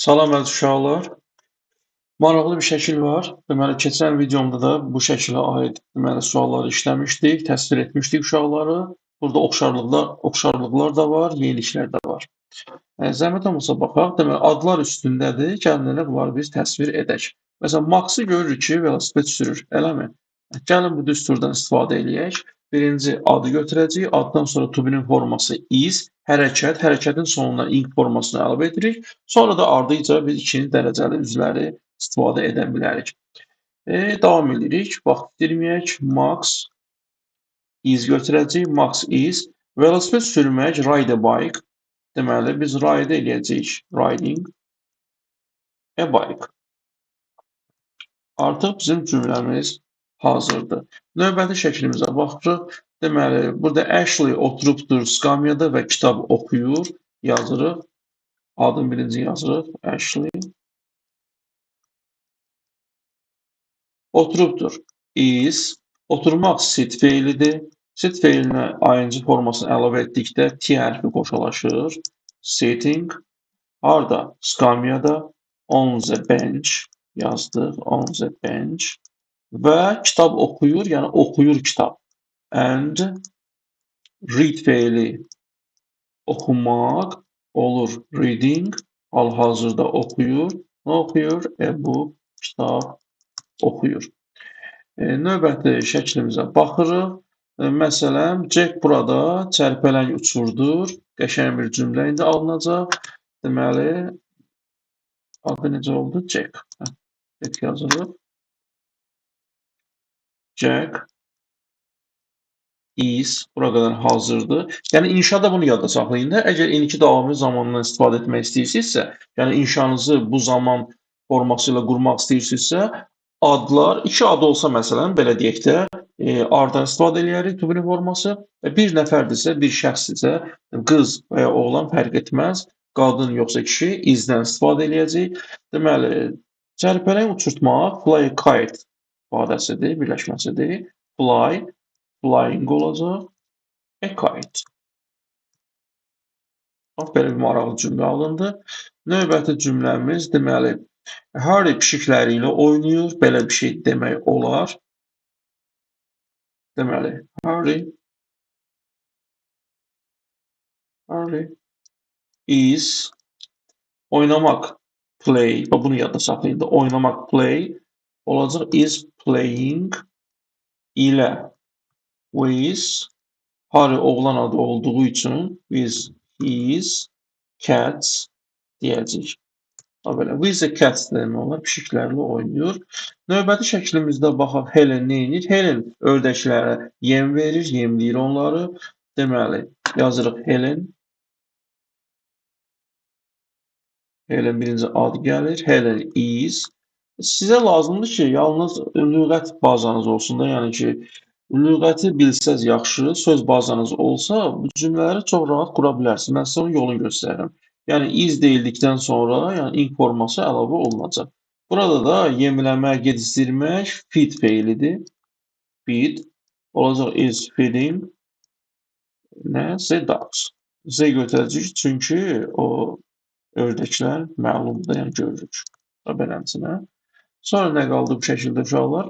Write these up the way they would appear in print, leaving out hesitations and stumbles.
Salam əziz uşaqlar. Maraqlı bir şəkil var. Deməli, keçən videomda da bu şəkilə aid sualları işləmişdik, təsvir etmişdik uşaqları. Burada oxşarlıqlar da var, yeniliklər də var. Zəhmət olmasa baxaq. Deməli, adlar üstündədir. Gəlin elə bunları biz təsvir edək. Məsələn, Maxı görürük ki, velosiped sürür, eləmi? Gəlin bu düsturdan istifadə eləyək. Birinci adı götürəcəyik. Addan sonra to be-nin forması is, hərəkət, hərəkətin sonuna ing formasını əlavə edirik. Sonra da ardıca biz ikinci dərəcəli üzvləri istifadə edə bilərik. Davam edirik. Vaxt itirməyək. Max is götürəcəyik. Max is. Velosiped sürmək, ride a bike. Deməli, biz ride eləyəcəyik. Riding a bike. Artıq bizim cümləmiz hazırdır. Növbəti şəklimizə baxırıq. Deməli, burada Ashley oturubdur skamyada və kitab oxuyur. Yazırıq. Adın birinci yazırıq. Ashley. Oturubdur. Is. Oturmaq sit feilidir. Sit feilinə ing formasını əlavə etdikdə T hərfi qoşulaşır. Sitting. Harda? Skamyada. On the bench yazdıq. On the bench. Və kitab oxuyur, yəni oxuyur kitab. And read feili oxumaq olur. Reading. Hal-hazırda oxuyur. Nə oxuyur? Bu kitab oxuyur. Növbəti şəklimizə baxırıq. Məsələn, Jack burada çərpələng uçurdur. Qəşəng bir cümlə indi alınacaq. Deməli, adı necə oldu? Jack. Jack yazılır. Jack is bura qədər hazırdır. Yəni inşada bunu yadda saxlayın da. Əgər indiki davamı zamanından istifadə etmək istəyirsinizsə, yəni inşanızı bu zaman forması ilə qurmaq istəyirsinizsə, adlar, iki adı olsa məsələn, belə deyək də, ardan istifadə edərik to be forması. Bir nəfərdirsə, bir şəxsdirsə, qız və ya oğlan fərq etməz, qadın yoxsa kişi izdən istifadə edəcəyik. Deməli, çərpələng uçurtmaq fly a kite ifadəsidir, birləşməsidir. Fly, flying olacaq. A kite. Belə bir maraqlı cümlə alındı. Növbəti cümləmiz, deməli, Harry pişikləri ilə oynayır. Belə bir şey demək olar. Deməli, Harry is oynamaq, play. Bunu yadda saxlayın da. Oynamaq, play olacaq. Is playing ilə with Harry oğlan adı olduğu üçün with his cats deyəcəyik. Belə, with the cats demək olar, pişiklərlə oynayır. Növbəti şəklimizdə baxaq, Helen nə edir? Helen ördəklərə yem verir, yemləyir onları. Deməli, yazırıq Helen. Helen birinci ad gəlir. Helen is. Sizə lazımdır ki, yalnız lüğət bazanız olsun da, yəni ki, lüğəti bilsəz yaxşı, söz bazanız olsa, bu cümlələri çox rahat qura bilərsiniz. Mən sizə onun yolunu göstərirəm. Yəni, is deyildikdən sonra, yəni ing forması əlavə olunacaq. Burada da yemləmək, yedizdirmək feed feilidir. Feed olacaq is feeding the dogs. Z götürəcəyik, çünki o ördəklər məlumdur, yəni görürük. Beləsinə. Sonra nə qaldı bu şəkildə uşaqlar?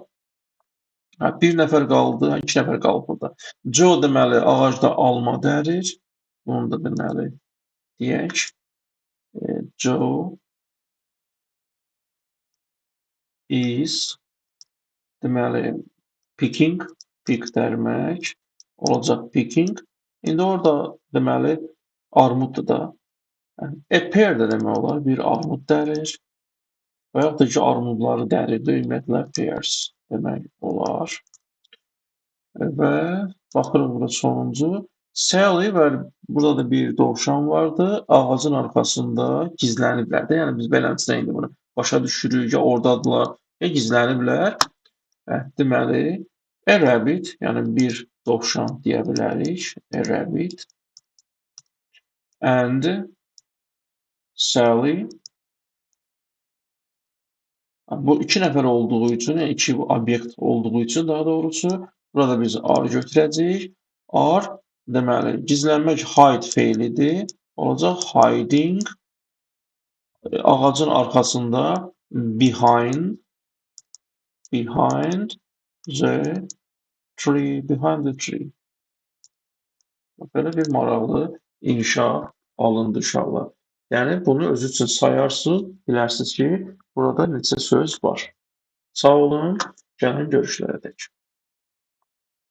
Bir nəfər qaldı, iki nəfər qalıb burada. Joe deməli ağacda alma dərir. Bunu da deməli deyək. Joe is deməli picking, pick dərmək olacaq picking. İndi orada deməli armuddur da. A pear də demək olar, bir armud dərir. Və yaxud da ki, armudları dərirdə ümumiyyətlə pears demək olar. Və baxırıq burada sonuncu. Sally və burada da bir dovşan vardı. Ağacın arxasında gizləniblər də. Yəni biz beləsinə indi bunu başa düşürük, ya oradadılar, ya gizləniblər. Deməli, a rabbit, yəni bir dovşan deyə bilərik. A rabbit. And Sally. Bu iki nəfər olduğu üçün, yəni iki obyekt olduğu üçün daha doğrusu, burada biz are götürəcəyik. Are, deməli, gizlənmək hide feilidir. Olacaq hiding Ağacın arxasında behind the behind the tree. Belə bir maraqlı inşa alındı uşaqlar. Yəni bunu özü üçün sayarsınız, bilərsiniz ki, burada neçə söz var. Sağ olun, gəlin görüşlərə dək.